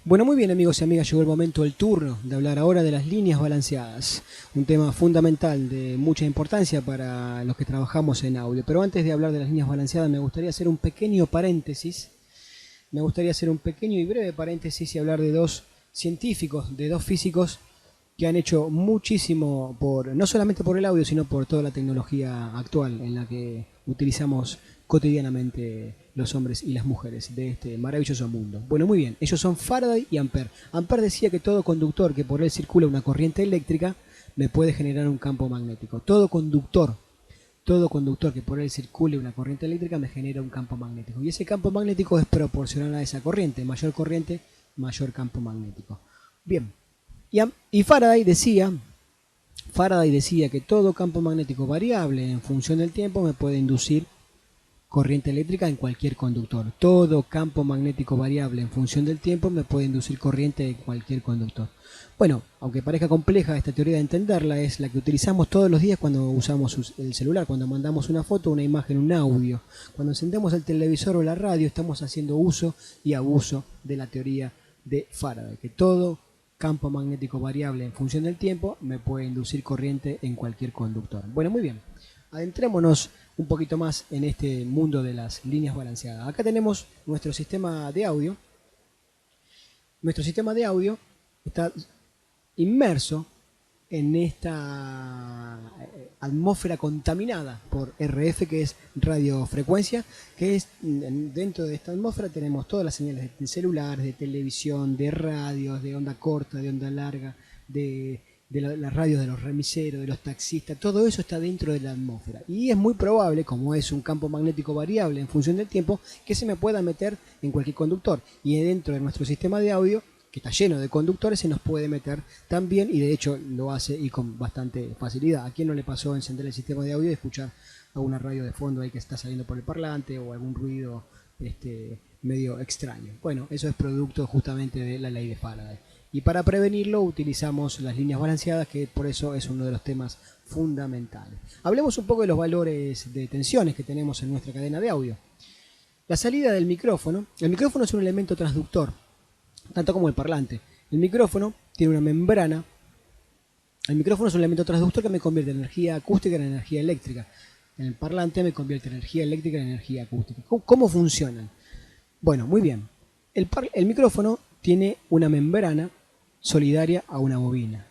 Bueno, muy bien amigos y amigas, llegó el momento, el turno de hablar ahora de las líneas balanceadas, un tema fundamental de mucha importancia para los que trabajamos en audio. Pero antes de hablar de las líneas balanceadas me gustaría hacer un pequeño paréntesis, y breve paréntesis y hablar de dos científicos, de dos físicos que han hecho muchísimo no solamente por el audio, sino por toda la tecnología actual en la que utilizamos cotidianamente los hombres y las mujeres de este maravilloso mundo. Bueno, muy bien, ellos son Faraday y Ampère. Ampère decía que todo conductor que por él circula una corriente eléctrica me puede generar un campo magnético. Todo conductor que por él circule una corriente eléctrica me genera un campo magnético. Y ese campo magnético es proporcional a esa corriente. Mayor corriente, mayor campo magnético. Bien, y Faraday decía que todo campo magnético variable en función del tiempo me puede inducir corriente eléctrica en cualquier conductor. Todo campo magnético variable en función del tiempo me puede inducir corriente en cualquier conductor. Bueno, aunque parezca compleja esta teoría de entenderla, es la que utilizamos todos los días cuando usamos el celular, cuando mandamos una foto, una imagen, un audio. Cuando encendemos el televisor o la radio, estamos haciendo uso y abuso de la teoría de Faraday, que todo campo magnético variable en función del tiempo me puede inducir corriente en cualquier conductor. Bueno, muy bien. Adentrémonos un poquito más en este mundo de las líneas balanceadas. Acá tenemos nuestro sistema de audio. Nuestro sistema de audio está inmerso en esta atmósfera contaminada por RF, que es radiofrecuencia, que es dentro de esta atmósfera tenemos todas las señales de celulares, de televisión, de radios, de onda corta, de onda larga, de las radios de los remiseros, de los taxistas, todo eso está dentro de la atmósfera. Y es muy probable, como es un campo magnético variable en función del tiempo, que se me pueda meter en cualquier conductor. Y dentro de nuestro sistema de audio, que está lleno de conductores, se nos puede meter también, y de hecho lo hace y con bastante facilidad. ¿A quién no le pasó encender el sistema de audio y escuchar alguna radio de fondo ahí que está saliendo por el parlante o algún ruido medio extraño? Bueno, eso es producto justamente de la ley de Faraday. Y para prevenirlo utilizamos las líneas balanceadas, que por eso es uno de los temas fundamentales. Hablemos un poco de los valores de tensiones que tenemos en nuestra cadena de audio. La salida del micrófono. El micrófono es un elemento transductor, tanto como el parlante. El micrófono tiene una membrana. El micrófono es un elemento transductor que me convierte energía acústica en energía eléctrica. En el parlante me convierte energía eléctrica en energía acústica. ¿Cómo funcionan? Bueno, muy bien. El micrófono tiene una membrana solidaria a una bobina,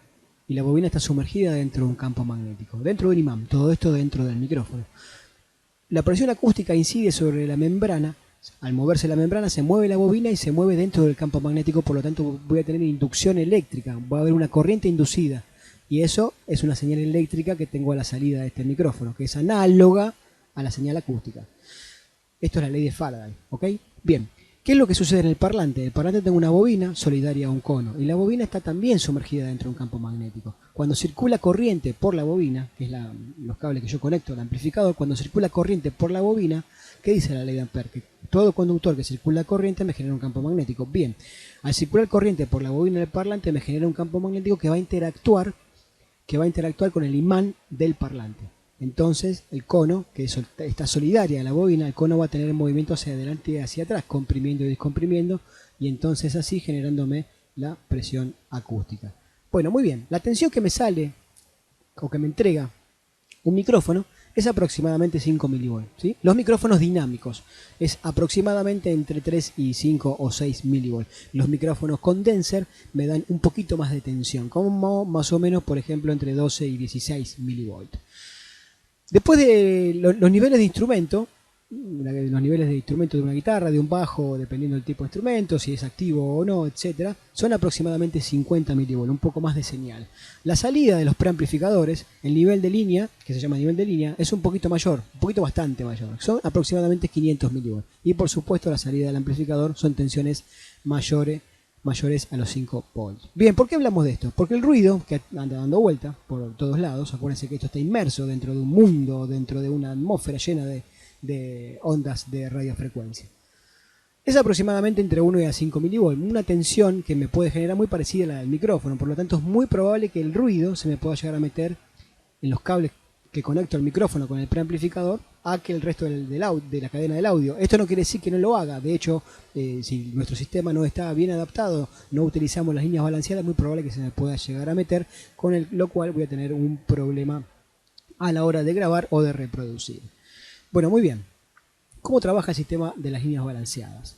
y la bobina está sumergida dentro de un campo magnético, dentro de un imán, todo esto dentro del micrófono. La presión acústica incide sobre la membrana. Al moverse la membrana se mueve la bobina y se mueve dentro del campo magnético, por lo tanto voy a tener inducción eléctrica, va a haber una corriente inducida, y eso es una señal eléctrica que tengo a la salida de este micrófono, que es análoga a la señal acústica. Esto es la ley de Faraday, ¿ok? Bien. ¿Qué es lo que sucede en el parlante? El parlante tiene una bobina solidaria a un cono, y la bobina está también sumergida dentro de un campo magnético. Cuando circula corriente por la bobina, que es los cables que yo conecto al amplificador, cuando circula corriente por la bobina, ¿qué dice la ley de Ampère? Que todo conductor que circula corriente me genera un campo magnético. Bien, al circular corriente por la bobina del parlante me genera un campo magnético que va a interactuar con el imán del parlante. Entonces el cono, que está solidaria a la bobina, el cono va a tener movimiento hacia adelante y hacia atrás, comprimiendo y descomprimiendo, y entonces así generándome la presión acústica. Bueno, muy bien, la tensión que me sale o que me entrega un micrófono es aproximadamente 5 milivolts, ¿sí? Los micrófonos dinámicos es aproximadamente entre 3 y 5 o 6 milivolts. Los micrófonos condenser me dan un poquito más de tensión, como más o menos, por ejemplo, entre 12 y 16 milivolts. Después de los niveles de instrumento, de una guitarra, de un bajo, dependiendo del tipo de instrumento, si es activo o no, etcétera, son aproximadamente 50 milivolts, un poco más de señal. La salida de los preamplificadores, el nivel de línea, que se llama nivel de línea, es un poquito mayor, un poquito bastante mayor, son aproximadamente 500 milivolts. Y por supuesto la salida del amplificador son tensiones mayores a los 5 volts. Bien, ¿por qué hablamos de esto? Porque el ruido que anda dando vuelta por todos lados, acuérdense que esto está inmerso dentro de un mundo, dentro de una atmósfera llena de ondas de radiofrecuencia. Es aproximadamente entre 1 y a 5 milivolts, una tensión que me puede generar muy parecida a la del micrófono, por lo tanto es muy probable que el ruido se me pueda llegar a meter en los cables que conecto el micrófono con el preamplificador a que el resto de la cadena del audio. Esto no quiere decir que no lo haga. De hecho, si nuestro sistema no está bien adaptado, no utilizamos las líneas balanceadas, es muy probable que se me pueda llegar a meter, lo cual voy a tener un problema a la hora de grabar o de reproducir. Bueno, muy bien. ¿Cómo trabaja el sistema de las líneas balanceadas?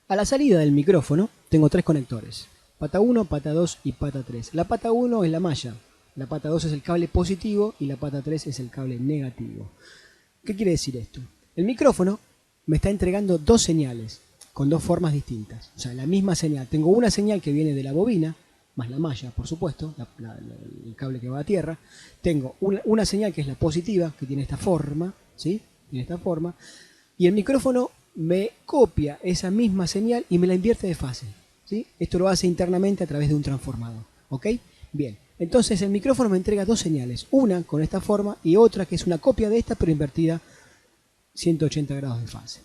A la salida del micrófono tengo tres conectores: pata 1, pata 2 y pata 3. La pata 1 es la malla, la pata 2 es el cable positivo y la pata 3 es el cable negativo. ¿Qué quiere decir esto? El micrófono me está entregando dos señales con dos formas distintas. O sea, la misma señal. Tengo una señal que viene de la bobina, más la malla, por supuesto, el cable que va a tierra. Tengo una señal que es la positiva, que tiene esta forma, ¿sí? Tiene esta forma. Y el micrófono me copia esa misma señal y me la invierte de fase, ¿sí? Esto lo hace internamente a través de un transformador, ¿ok? Bien, entonces el micrófono me entrega dos señales, una con esta forma y otra que es una copia de esta pero invertida 180 grados de fase.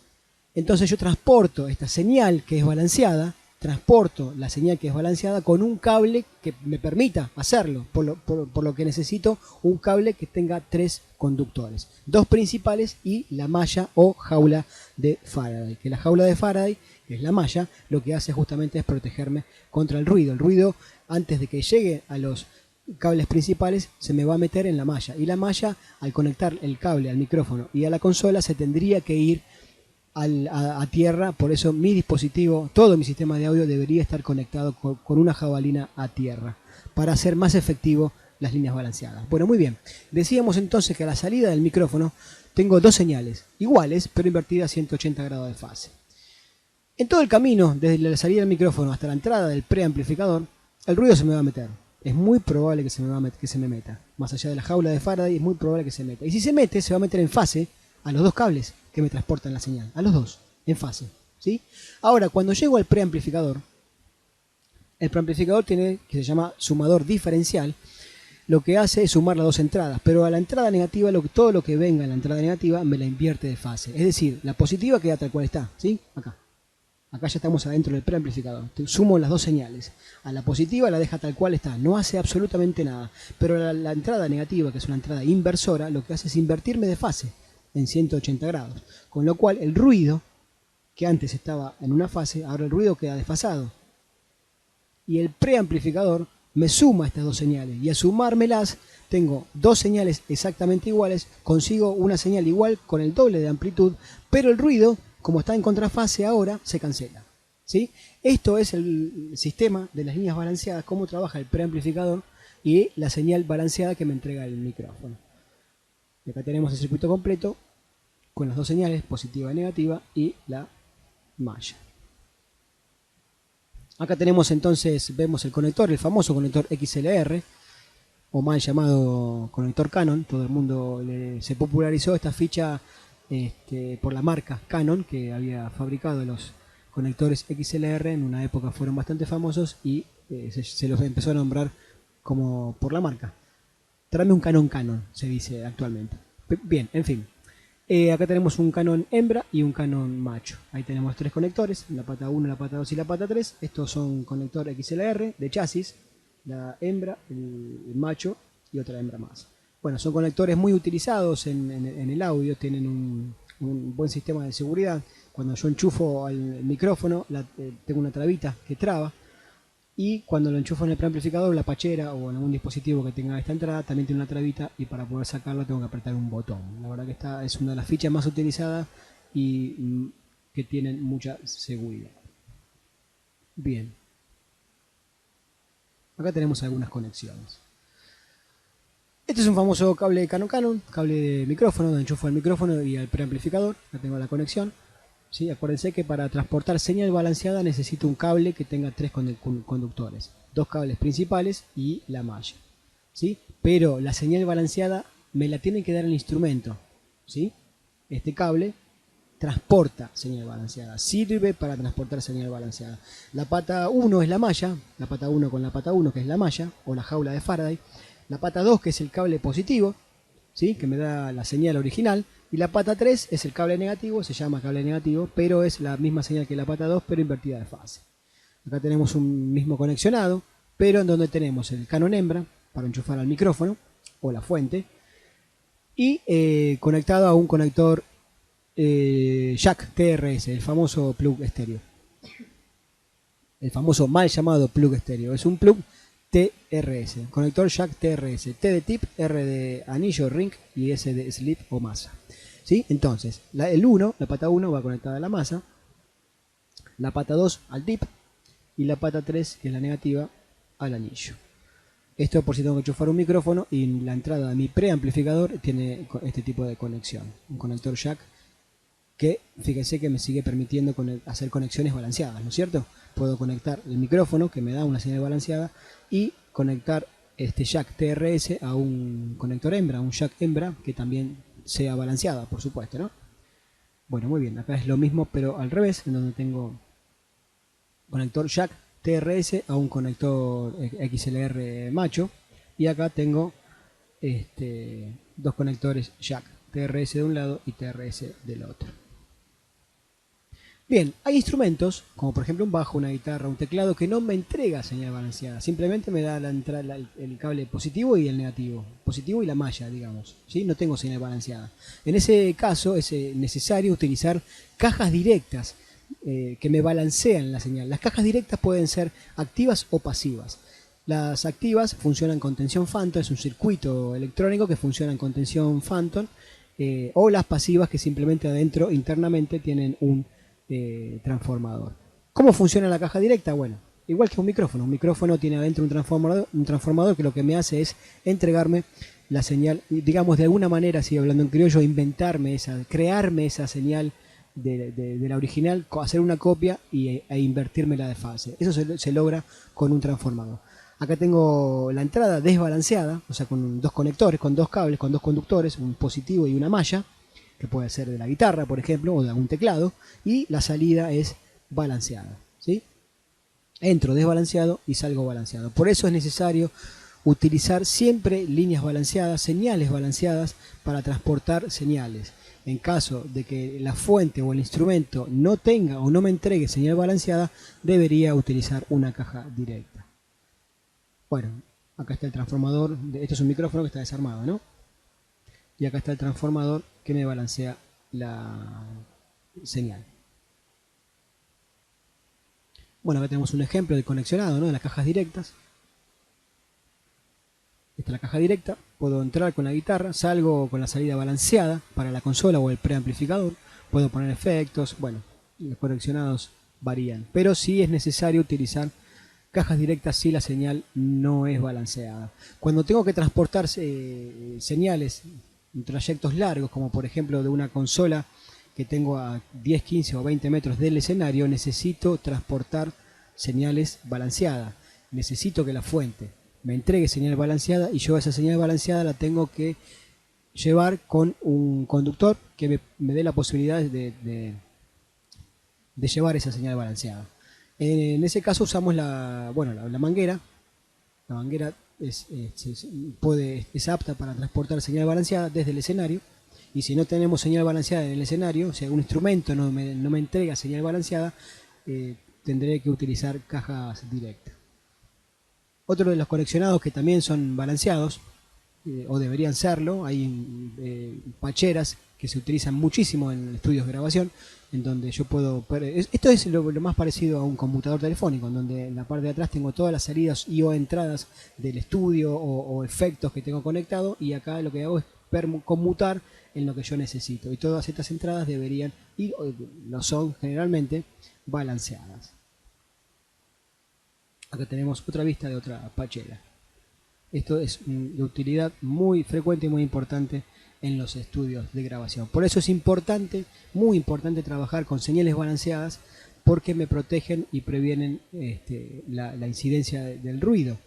Entonces yo transporto esta señal que es balanceada, transporto la señal que es balanceada con un cable que me permita hacerlo, por lo que necesito un cable que tenga tres conductores, dos principales y la malla o jaula de Faraday, que la jaula de Faraday, que es la malla, lo que hace justamente es protegerme contra el ruido. El ruido, antes de que llegue a los cables principales, se me va a meter en la malla, y la malla, al conectar el cable al micrófono y a la consola, se tendría que ir a tierra. Por eso mi dispositivo, todo mi sistema de audio debería estar conectado con una jabalina a tierra para hacer más efectivo las líneas balanceadas. Bueno, muy bien. Decíamos entonces que a la salida del micrófono tengo dos señales iguales pero invertidas 180 grados de fase. En todo el camino, desde la salida del micrófono hasta la entrada del preamplificador, el ruido se me va a meter. Es muy probable que se me meta. Más allá de la jaula de Faraday, es muy probable que se meta. Y si se mete, se va a meter en fase a los dos cables que me transportan la señal, a los dos, en fase, ¿sí? Ahora, cuando llego al preamplificador, el preamplificador tiene, que se llama sumador diferencial, lo que hace es sumar las dos entradas, pero a la entrada negativa, todo lo que venga en la entrada negativa me la invierte de fase. Es decir, la positiva queda tal cual está, ¿sí? Acá ya estamos adentro del preamplificador. Sumo las dos señales. A la positiva la deja tal cual está, no hace absolutamente nada. Pero la entrada negativa, que es una entrada inversora, lo que hace es invertirme de fase en 180 grados. Con lo cual el ruido, que antes estaba en una fase, ahora el ruido queda desfasado. Y el preamplificador me suma estas dos señales. Y a sumármelas, tengo dos señales exactamente iguales, consigo una señal igual con el doble de amplitud, pero el ruido, como está en contrafase ahora, se cancela, ¿sí? Esto es el sistema de las líneas balanceadas, cómo trabaja el preamplificador y la señal balanceada que me entrega el micrófono. Y acá tenemos el circuito completo con las dos señales, positiva y negativa, y la malla. Acá tenemos entonces, vemos el conector, el famoso conector XLR, o mal llamado conector Canon. Todo el mundo se popularizó esta ficha por la marca Canon, que había fabricado los conectores XLR. En una época fueron bastante famosos y se los empezó a nombrar como por la marca. Tráeme un Canon, se dice actualmente. Bien, en fin. Acá tenemos un Canon hembra y un Canon macho. Ahí tenemos tres conectores, la pata 1, la pata 2 y la pata 3. Estos son conector XLR de chasis, la hembra, el macho y otra hembra más. Bueno, son conectores muy utilizados en el audio, tienen un buen sistema de seguridad. Cuando yo enchufo al micrófono, tengo una trabita que traba, y cuando lo enchufo en el preamplificador, la pachera o en algún dispositivo que tenga esta entrada también tiene una trabita, y para poder sacarla tengo que apretar un botón. La verdad que esta es una de las fichas más utilizadas y que tienen mucha seguridad. Bien. Acá tenemos algunas conexiones. Este es un famoso cable Canon, cable de micrófono, donde enchufo el micrófono y al preamplificador. Ya tengo la conexión. ¿Sí? Acuérdense que para transportar señal balanceada necesito un cable que tenga tres conductores, dos cables principales y la malla, ¿sí? Pero la señal balanceada me la tiene que dar el instrumento, ¿sí? Este cable transporta señal balanceada, sirve para transportar señal balanceada. La pata 1 es la malla, la pata 1 con la pata 1, que es la malla o la jaula de Faraday. La pata 2, que es el cable positivo, ¿sí? Que me da la señal original. Y la pata 3 es el cable negativo, se llama cable negativo, pero es la misma señal que la pata 2, pero invertida de fase. Acá tenemos un mismo conexionado, pero en donde tenemos el Canon hembra para enchufar al micrófono, o la fuente, y conectado a un conector jack TRS, el famoso plug estéreo, el famoso mal llamado plug estéreo. Es un plug TRS, conector jack TRS, T de tip, R de anillo, ring, y S de slip o masa. ¿Sí? Entonces, el 1, la pata 1 va conectada a la masa, la pata 2 al tip y la pata 3, que es la negativa, al anillo. Esto por si tengo que enchufar un micrófono, y la entrada de mi preamplificador tiene este tipo de conexión, un conector jack que, fíjense que me sigue permitiendo hacer conexiones balanceadas, ¿no es cierto? Puedo conectar el micrófono, que me da una señal balanceada, y conectar este jack TRS a un conector hembra, un jack hembra, que también sea balanceada, por supuesto, ¿no? Bueno, muy bien, acá es lo mismo, pero al revés, en donde tengo conector jack TRS a un conector XLR macho, y acá tengo dos conectores jack, TRS de un lado y TRS del otro. Bien, hay instrumentos, como por ejemplo un bajo, una guitarra, un teclado, que no me entrega señal balanceada, simplemente me da el cable positivo y el negativo, positivo y la malla, digamos, ¿sí? No tengo señal balanceada. En ese caso es necesario utilizar cajas directas que me balancean la señal. Las cajas directas pueden ser activas o pasivas. Las activas funcionan con tensión Phantom, es un circuito electrónico que funciona con tensión Phantom, o las pasivas, que simplemente adentro internamente tienen un transformador. ¿Cómo funciona la caja directa? Bueno, igual que un micrófono tiene adentro un transformador que lo que me hace es entregarme la señal, digamos, de alguna manera, si hablando en criollo, crearme esa señal de la original, hacer una copia e invertirme la de fase. Eso se logra con un transformador. Acá tengo la entrada desbalanceada, o sea, con dos conectores, con dos cables, con dos conductores, un positivo y una malla, que puede ser de la guitarra, por ejemplo, o de algún teclado, y la salida es balanceada, ¿sí? Entro desbalanceado y salgo balanceado. Por eso es necesario utilizar siempre líneas balanceadas, señales balanceadas, para transportar señales. En caso de que la fuente o el instrumento no tenga o no me entregue señal balanceada, debería utilizar una caja directa. Bueno, acá está el transformador. Esto es un micrófono que está desarmado, ¿no? Y acá está el transformador que me balancea la señal. Bueno, acá tenemos un ejemplo de conexionado, ¿no?, de las cajas directas. Esta es la caja directa. Puedo entrar con la guitarra, salgo con la salida balanceada para la consola o el preamplificador. Puedo poner efectos. Bueno, los conexionados varían, pero sí es necesario utilizar cajas directas si la señal no es balanceada. Cuando tengo que transportar señales en trayectos largos, como por ejemplo de una consola que tengo a 10, 15 o 20 metros del escenario, necesito transportar señales balanceadas. Necesito que la fuente me entregue señal balanceada, y yo esa señal balanceada la tengo que llevar con un conductor que me dé la posibilidad de llevar esa señal balanceada. En ese caso usamos la manguera. La manguera es apta para transportar señal balanceada desde el escenario, y si no tenemos señal balanceada en el escenario, si algún instrumento no me entrega señal balanceada, tendré que utilizar cajas directas. Otro de los conexionados que también son balanceados, o deberían serlo, hay pacheras que se utilizan muchísimo en estudios de grabación, en donde yo puedo... Esto es lo más parecido a un conmutador telefónico, en donde en la parte de atrás tengo todas las salidas y o entradas del estudio o efectos que tengo conectado, y acá lo que hago es conmutar en lo que yo necesito, y todas estas entradas deberían, y lo son generalmente, balanceadas. Acá tenemos otra vista de otra pachera. Esto es de utilidad muy frecuente y muy importante en los estudios de grabación. Por eso es importante, muy importante, trabajar con señales balanceadas, porque me protegen y previenen la incidencia del ruido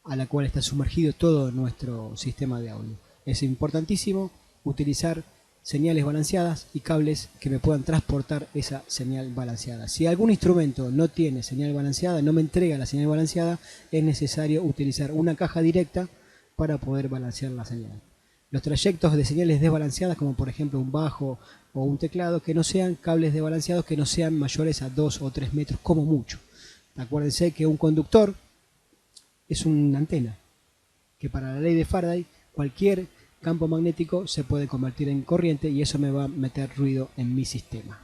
a la cual está sumergido todo nuestro sistema de audio. Es importantísimo utilizar señales balanceadas y cables que me puedan transportar esa señal balanceada. Si algún instrumento no tiene señal balanceada, no me entrega la señal balanceada, es necesario utilizar una caja directa para poder balancear la señal. Los trayectos de señales desbalanceadas, como por ejemplo un bajo o un teclado, que no sean cables desbalanceados, que no sean mayores a 2 o 3 metros como mucho. Acuérdense que un conductor es una antena, que para la ley de Faraday cualquier campo magnético se puede convertir en corriente y eso me va a meter ruido en mi sistema.